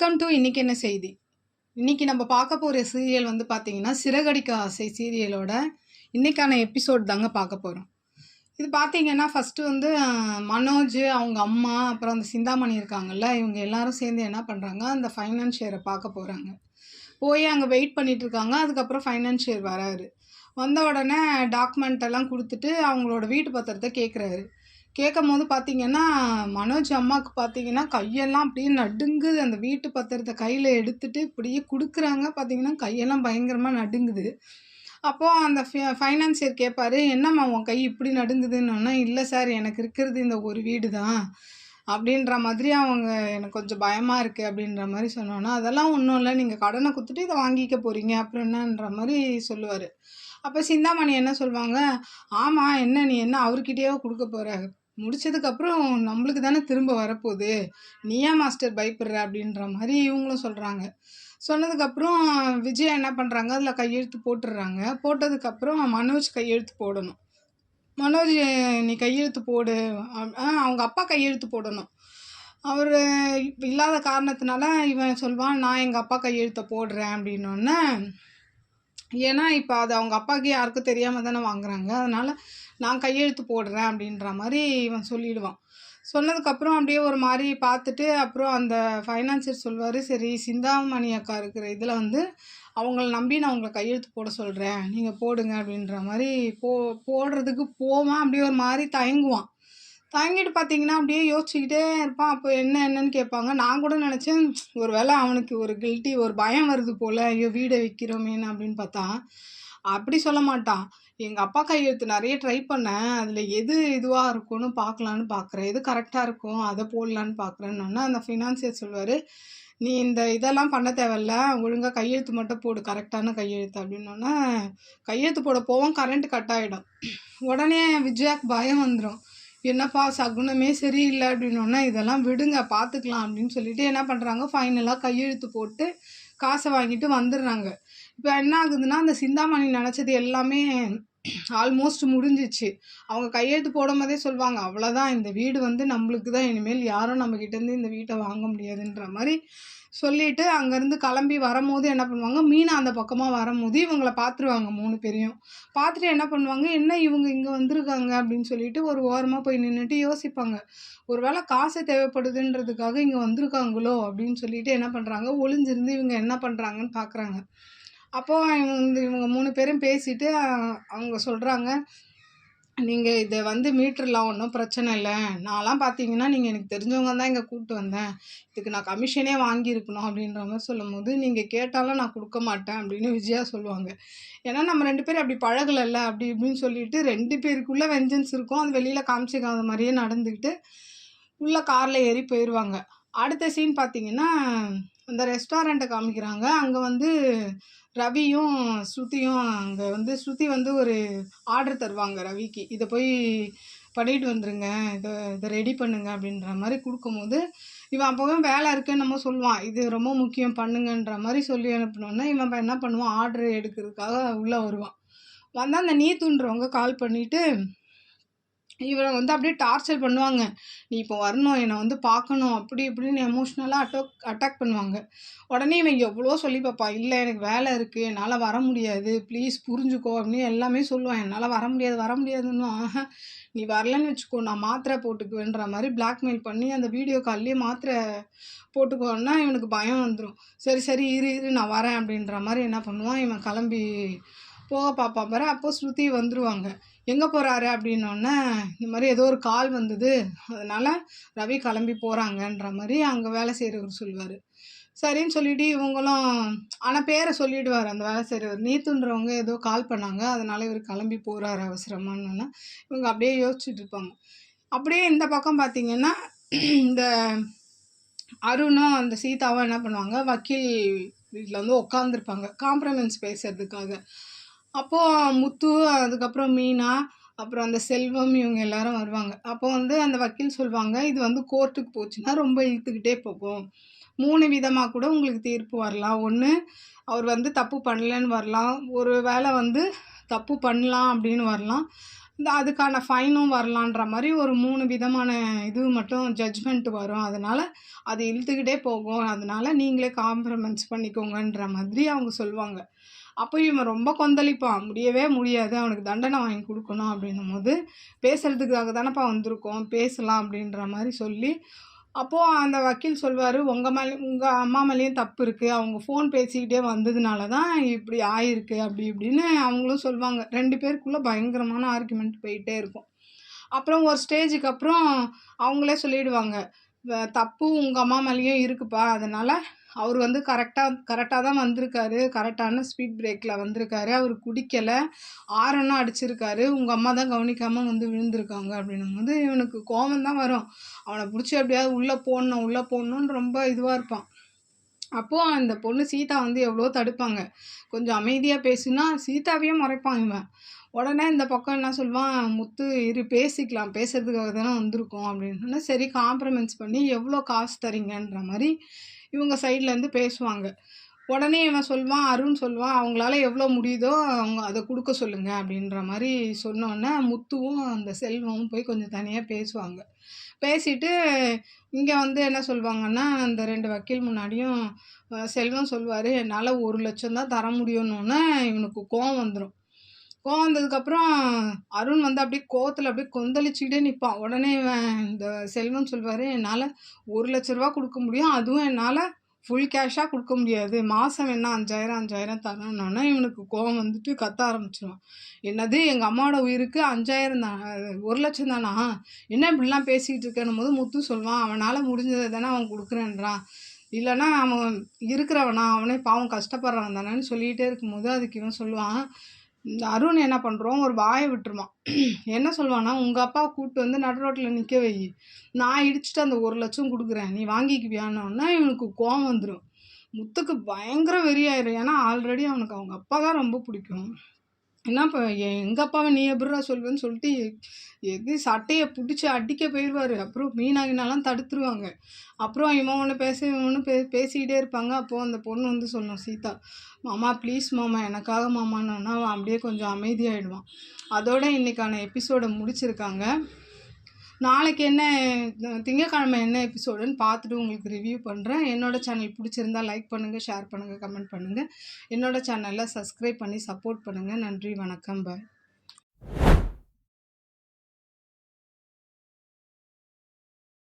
Welcome to இன்னைக்கு என்ன செய்தி. இன்னைக்கு நம்ம பார்க்க போகிற சீரியல் வந்து பார்த்தீங்கன்னா சிறகடிக்க ஆசை சீரியலோட இன்னைக்கான எபிசோட் தாங்க பார்க்க போகிறோம். இது பார்த்தீங்கன்னா ஃபஸ்ட்டு வந்து மனோஜ் அவங்க அம்மா அப்புறம் அந்த சிந்தாமணி இருக்காங்கல்ல, இவங்க எல்லாரும் சேர்ந்து என்ன பண்ணுறாங்க, அந்த ஃபைனான்ஷியரை பார்க்க போகிறாங்க. போய் அங்கே வெயிட் பண்ணிட்டு இருக்காங்க. அதுக்கப்புறம் ஃபைனான்ஷியர் வராரு. வந்த உடனே டாக்குமெண்ட் எல்லாம் கொடுத்துட்டு அவங்களோட வீட்டு பத்திரத்தை கேட்குறாரு. கேட்கும்போது பார்த்தீங்கன்னா மனோஜ் அம்மாவுக்கு பார்த்தீங்கன்னா கையெல்லாம் அப்படியே நடுங்குது. அந்த வீட்டு பத்திரத்தை கையில் எடுத்துட்டு இப்படியே கொடுக்குறாங்க. பார்த்தீங்கன்னா கையெல்லாம் பயங்கரமாக நடுங்குது. அப்போது அந்த ஃபைனான்சியர் கேட்பாரு, என்னம்மா உன் கை இப்படி நடுங்குதுன்னு. இல்லை சார், எனக்கு இருக்கிறது இந்த ஒரு வீடு தான் அப்படின்ற மாதிரி அவங்க எனக்கு கொஞ்சம் பயமாக இருக்குது அப்படின்ற மாதிரி சொன்னோன்னா, அதெல்லாம் ஒன்றும் இல்லை, நீங்கள் கடனை கொடுத்துட்டு இதை வாங்கிக்க போகிறீங்க அப்புறம் என்னன்ற மாதிரி சொல்லுவார். அப்போ சிந்தாமணி என்ன சொல்லுவாங்க, ஆமாம் என்ன நீ என்ன அவர்கிட்டயோ கொடுக்க போகிற, முடிச்சதுக்கப்புறம் நம்மளுக்கு தானே திரும்ப வரப்போகுது, நீயா மாஸ்டர் பயப்படுற அப்படின்ற மாதிரி இவங்களும் சொல்கிறாங்க. சொன்னதுக்கப்புறம் விஜயா என்ன பண்ணுறாங்க, அதில் கையெழுத்து போட்டுடுறாங்க. போட்டதுக்கப்புறம் மனோஜ் கையெழுத்து போடணும். மனோஜ் நீ கையெழுத்து போடு, அவங்க அப்பா கையெழுத்து போடணும். அவர் இல்லாத காரணத்தினால இவன் சொல்வான், நான் எங்கள் அப்பா கையெழுத்தை போடுறேன் அப்படின்னோடனே, ஏன்னா இப்போ அது அவங்க அப்பாவுக்கு யாருக்கும் தெரியாமல் தானே வாங்குறாங்க, அதனால் நான் கையெழுத்து போடுறேன் அப்படின்ற மாதிரி இவன் சொல்லிடுவான். சொன்னதுக்கப்புறம் அப்படியே ஒரு மாதிரி பார்த்துட்டு அப்புறம் அந்த ஃபைனான்சியர் சொல்வார், சரி சிந்தாமணி அக்கா இருக்கிற இதில் வந்து அவங்கள நம்பி நான் உங்களை கையெழுத்து போட சொல்கிறேன், நீங்கள் போடுங்க அப்படின்ற மாதிரி போடுறதுக்கு போவான். அப்படியே ஒரு மாதிரி தயங்குவான். தயங்கிட்டு பார்த்தீங்கன்னா அப்படியே யோசிச்சுக்கிட்டே இருப்பான். அப்போ என்னன்னு கேட்பாங்க. நான் கூட நினச்சேன் ஒரு வேளை அவனுக்கு ஒரு கில்ட்டி, ஒரு பயம் வருது போல், ஐயோ வீடை விற்கிறோமேன்னு அப்படின்னு பார்த்தா அப்படி சொல்ல மாட்டான். எங்கள் அப்பா கையெழுத்து நிறைய ட்ரை பண்ணேன், அதில் எது இதுவாக இருக்கும்னு பார்க்கலான்னு பார்க்குறேன், எது கரெக்டாக இருக்கும் அதை போடலான்னு பார்க்குறேன்னொன்னே அந்த ஃபினான்சியர் சொல்வார், நீ இந்த இதெல்லாம் பண்ண தேவையில்ல, ஒழுங்காக கையெழுத்து மட்டும் போடு, கரெக்டான கையெழுத்து அப்படின்னோடனே கையெழுத்து போட போவோம், கரண்ட் கட் ஆகிடும். உடனே விஜயாக்கு பயம் வந்துடும், என்னப்பா சகுனமே சரியில்லை அப்படின்னோடனே இதெல்லாம் விடுங்க பார்த்துக்கலாம் அப்படின்னு சொல்லிட்டு என்ன பண்ணுறாங்க, ஃபைனலாக கையெழுத்து போட்டு காசை வாங்கிட்டு வந்துடுறாங்க. இப்போ என்ன ஆகுதுன்னா, அந்த சிந்தாமணி நினச்சது எல்லாமே ஆல்மோஸ்ட் முடிஞ்சிச்சு. அவங்க கையெழுத்து போடும் போதே சொல்லுவாங்க, அவ்வளோதான் இந்த வீடு வந்து நம்மளுக்கு தான், இனிமேல் யாரும் நம்மக்கிட்டேருந்து இந்த வீட்டை வாங்க முடியாதுன்ற மாதிரி சொல்லிவிட்டு அங்கேருந்து கிளம்பி வரும்போது என்ன பண்ணுவாங்க, மீனா அந்த பக்கமாக வரும்போது இவங்களை பார்த்துருவாங்க 3 பேரையும். பார்த்துட்டு என்ன பண்ணுவாங்க, என்ன இவங்க இங்கே வந்திருக்காங்க அப்படின்னு சொல்லிட்டு ஒரு ஓரமாக போய் நின்றுட்டு யோசிப்பாங்க. ஒரு வேளை காசு தேவைப்படுதுன்றதுக்காக இங்கே வந்திருக்காங்களோ அப்படின்னு சொல்லிட்டு என்ன பண்ணுறாங்க, ஒளிஞ்சிருந்து இவங்க என்ன பண்ணுறாங்கன்னு பார்க்குறாங்க. அப்போது இவங்க 3 பேரும் பேசிட்டு அவங்க சொல்கிறாங்க, நீங்கள் இதை வந்து மீட்டர்லாம் ஒன்றும் பிரச்சனை இல்லை, நான்லாம் பார்த்தீங்கன்னா நீங்கள் எனக்கு தெரிஞ்சவங்க தான் இங்கே கூப்பிட்டு வந்தேன், இதுக்கு நான் கமிஷனே வாங்கியிருக்கணும் அப்படின்ற மாதிரி சொல்லும்போது, நீங்கள் கேட்டாலும் நான் கொடுக்க மாட்டேன் அப்படின்னு விஜயா சொல்லுவாங்க. ஏன்னா நம்ம 2 பேரும் அப்படி பழகலைல்ல அப்படி இப்படின்னு சொல்லிட்டு 2 பேருக்குள்ளே வெஞ்சன்ஸ் இருக்கும், அது வெளியில் காமிச்சிக்காத மாதிரியே நடந்துக்கிட்டு உள்ளே காரில் ஏறி போயிடுவாங்க. அடுத்த சீன் பார்த்தீங்கன்னா அந்த ரெஸ்டாரண்ட்டை காமிக்கிறாங்க. அங்கே வந்து ரவியும் ஸ்ருதியும், அங்கே வந்து ஸ்ருதி வந்து ஒரு ஆர்டர் தருவாங்க ரவிக்கு, இதை போய் பண்ணிட்டு வந்துருங்க, இதை ரெடி பண்ணுங்க அப்படின்ற மாதிரி கொடுக்கும்போது, இவன் அப்போவே வேலை இருக்குன்னு நம்ம சொல்லுவான், இது ரொம்ப முக்கியம் பண்ணுங்கன்ற மாதிரி சொல்லி அனுப்பினோன்னே இவன் என்ன பண்ணுவான், ஆர்டர் எடுக்கிறதுக்காக உள்ளே வருவான். வந்தால் அந்த நீத்துன்றவங்க கால் பண்ணிவிட்டு இவரை வந்து அப்படியே டார்ச்சர் பண்ணுவாங்க, நீ இப்போ வரணும், என்னை வந்து பார்க்கணும் அப்படி இப்படின்னு எமோஷ்னலாக அட்டாக் பண்ணுவாங்க. உடனே இவன் எவ்வளோ சொல்லி பார்ப்பான், இல்லை எனக்கு வேலை இருக்குது, என்னால் வர முடியாது, ப்ளீஸ் புரிஞ்சுக்கோ அப்படின்னு எல்லாமே சொல்லுவான். என்னால் வர முடியாதுன்னு, நீ வரலன்னு வச்சுக்கோ நான் மாத்திரை போட்டுக்குவேன்ற மாதிரி பிளாக்மெயில் பண்ணி அந்த வீடியோ கால்லேயே மாத்திரை போட்டுக்கோன்னா இவனுக்கு பயம் வந்துடும். சரி இரு நான் வரேன் அப்படின்ற மாதிரி என்ன பண்ணுவான், இவன் கிளம்பி போக பார்ப்பான் பாரு. அப்போது ஸ்ருதி வந்துடுவாங்க. எங்கே போகிறாரு அப்படின்னோடனே, இந்த மாதிரி ஏதோ ஒரு கால் வந்தது, அதனால் ரவி கிளம்பி போகிறாங்கன்ற மாதிரி அங்கே வேலை செய்கிறவர் சொல்லுவார். சரின்னு சொல்லிவிட்டு இவங்களும் ஆனால் பேரை சொல்லிவிடுவார் அந்த வேலை செய்கிறவர், நீத்துன்றவங்க ஏதோ கால் பண்ணாங்க, அதனால் இவர் கிளம்பி போகிறாரு அவசரமானோன்னா இவங்க அப்படியே யோசிச்சுட்டு இருப்பாங்க. அப்படியே இந்த பக்கம் பார்த்திங்கன்னா இந்த அருணும் அந்த சீதாவும் என்ன பண்ணுவாங்க, வக்கீல் வீட்டில் வந்து உட்காந்துருப்பாங்க காம்ப்ரமைஸ் பேசுகிறதுக்காக. அப்போது முத்து, அதுக்கப்புறம் மீனா, அப்புறம் அந்த செல்வம், இவங்க எல்லாரும் வருவாங்க. அப்போ வந்து அந்த வக்கீல் சொல்லுவாங்க, இது வந்து கோர்ட்டுக்கு போச்சுன்னா ரொம்ப இழுத்துக்கிட்டே போகும், 3 விதமாக கூட உங்களுக்கு தீர்ப்பு வரலாம். ஒன்று அவர் வந்து தப்பு பண்ணலன்னு வரலாம், ஒரு வேளை வந்து தப்பு பண்ணலாம் அப்படின்னு வரலாம், அதுக்கான ஃபைனும் வரலான்ற மாதிரி ஒரு 3 விதமான இது மட்டும் ஜட்ஜ்மெண்ட் வரும். அதனால் அது இழுத்துக்கிட்டே போகும். அதனால் நீங்களே காம்ப்ரமைஸ் பண்ணிக்கோங்கன்ற மாதிரி அவங்க சொல்லுவாங்க. அப்போ இவன் ரொம்ப கொந்தளிப்பான். முடியவே முடியாது, அவனுக்கு தண்டனை வாங்கி கொடுக்கணும் அப்படின்னும்போது, பேசுகிறதுக்காக தானேப்பா வந்திருக்கோம், பேசலாம் அப்படின்ற மாதிரி சொல்லி, அப்போது அந்த வக்கீல் சொல்வார், உங்கள் அம்மா மேலேயும் தப்பு இருக்குது, அவங்க ஃபோன் பேசிக்கிட்டே வந்ததுனால தான் இப்படி ஆயிருக்கு அப்படி இப்படின்னு அவங்களும் சொல்லுவாங்க. 2 பேருக்குள்ளே பயங்கரமான ஆர்குமெண்ட் போயிட்டே இருக்கும். அப்புறம் ஒரு ஸ்டேஜுக்கு அப்புறம் அவங்களே சொல்லிடுவாங்க, தப்பு உங்கள் அம்மா மேலேயும் இருக்குப்பா, அதனால் அவர் வந்து கரெக்டாக தான் வந்திருக்காரு, கரெக்டான ஸ்பீட் பிரேக்கில் வந்திருக்காரு, அவர் குடிக்கலை, ஆரனும் அடிச்சிருக்காரு, உங்கள் அம்மா தான் கவனிக்காமல் வந்து விழுந்திருக்காங்க அப்படின்னும்போது இவனுக்கு கோபம் தான் வரும். அவனை பிடிச்சி எப்படியாவது உள்ளே போடணுன்னு ரொம்ப இதுவாக இருப்பான். அப்போது அந்த பொண்ணு சீதா வந்து எவ்வளோ தடுப்பாங்க, கொஞ்சம் அமைதியாக பேசுனா சீதாவையே முறைப்பான் இவன். உடனே இந்த பக்கம் என்ன சொல்லுவான், முத்து இரு பேசிக்கலாம், பேசுறதுக்காக தானே வந்திருக்கோம் அப்படின்னு. சரி காம்ப்ரமைஸ் பண்ணி எவ்வளோ காசு தரீங்கன்ற மாதிரி இவங்க சைட்லேருந்து பேசுவாங்க. உடனே இவன் சொல்லுவான், அருண் சொல்லுவான், அவங்களால எவ்வளோ முடியுதோ அவங்க அதை கொடுக்க சொல்லுங்கள் அப்படின்ற மாதிரி சொன்னோன்னே முத்துவும் அந்த செல்வமும் போய் கொஞ்சம் தனியாக பேசுவாங்க. பேசிட்டு இங்கே வந்து என்ன சொல்லுவாங்கன்னா, அந்த 2 வக்கீல் முன்னாடியும் செல்வம் சொல்லுவார், என்னால் 1,00,000 தான் தர முடியும்னோன்னே இவனுக்கு கோவம் வந்துடும். கோவம் வந்ததுக்கப்புறம் அருண் வந்து அப்படியே கோவத்தில் அப்படியே கொந்தளிச்சுக்கிட்டே நிற்பான். உடனே இந்த செல்வம் சொல்வார், என்னால் 1,00,000 ரூபா கொடுக்க முடியும், அதுவும் என்னால் ஃபுல் கேஷாக கொடுக்க முடியாது, மாதம் என்ன 5,000 தரணுன்னே இவனுக்கு கோவம் வந்துட்டு கத்த ஆரம்பிச்சிடுவான். என்னது எங்கள் அம்மாவோட உயிருக்கு 5,000 தான், 1,00,000 தானா, என்ன இப்படிலாம் பேசிக்கிட்டு இருக்கேன்னும் போது முத்து சொல்லுவான், அவனால் முடிஞ்சதை தானே அவன் கொடுக்குறேன்றான், இல்லைன்னா அவன் இருக்கிறவனா, அவனே பாவம் கஷ்டப்படுறவன் தானேன்னு சொல்லிகிட்டே இருக்கும்போது அதுக்கு இவன் சொல்லுவான், இந்த அருண் என்ன பண்ணுறோம் ஒரு வாயை விட்டுருவான். என்ன சொல்லுவான்னா, உங்கள் அப்பாவை கூப்பிட்டு வந்து நடு ரோட்டில் நிற்க வை, நான் இடிச்சுட்டு அந்த 1,00,000 கொடுக்குறேன், நீ வாங்கிக்குவியானோன்னா இவனுக்கு கோவம் வந்துடும். முத்துக்கு பயங்கர வெறியாயிரும். ஏன்னா ஆல்ரெடி அவனுக்கு அவங்க அப்பா தான் ரொம்ப பிடிக்கும். என்ன இப்போ எங்கள் அப்பாவை நீ எப்படிரா சொல்வேன்னு சொல்லிட்டு எது சட்டையை பிடிச்சி அடிக்க போயிடுவார். அப்புறம் மீனாகினாலாம் தடுத்துருவாங்க. அப்புறம் இவன் ஒன்று இவன் ஒன்று பேசிக்கிட்டே இருப்பாங்க. அப்போது அந்த பொண்ணு வந்து சொல்லணும் சீதா, மாமா ப்ளீஸ் மாமா எனக்காக மாமான்னா அவன் அப்படியே கொஞ்சம் அமைதியாகிடுவான். அதோட இன்றைக்கான எபிசோடை முடிச்சிருக்காங்க. நாளைக்கு என்ன திங்கக்கிழமை என்ன எபிசோடுன்னு பார்த்துட்டு உங்களுக்கு ரிவ்யூ பண்ணுறேன். என்னோடய சேனல் பிடிச்சிருந்தா லைக் பண்ணுங்கள், ஷேர் பண்ணுங்கள், கமெண்ட் பண்ணுங்கள். என்னோடய சேனலில் சப்ஸ்கிரைப் பண்ணி சப்போர்ட் பண்ணுங்கள். நன்றி, வணக்கம், பாய்.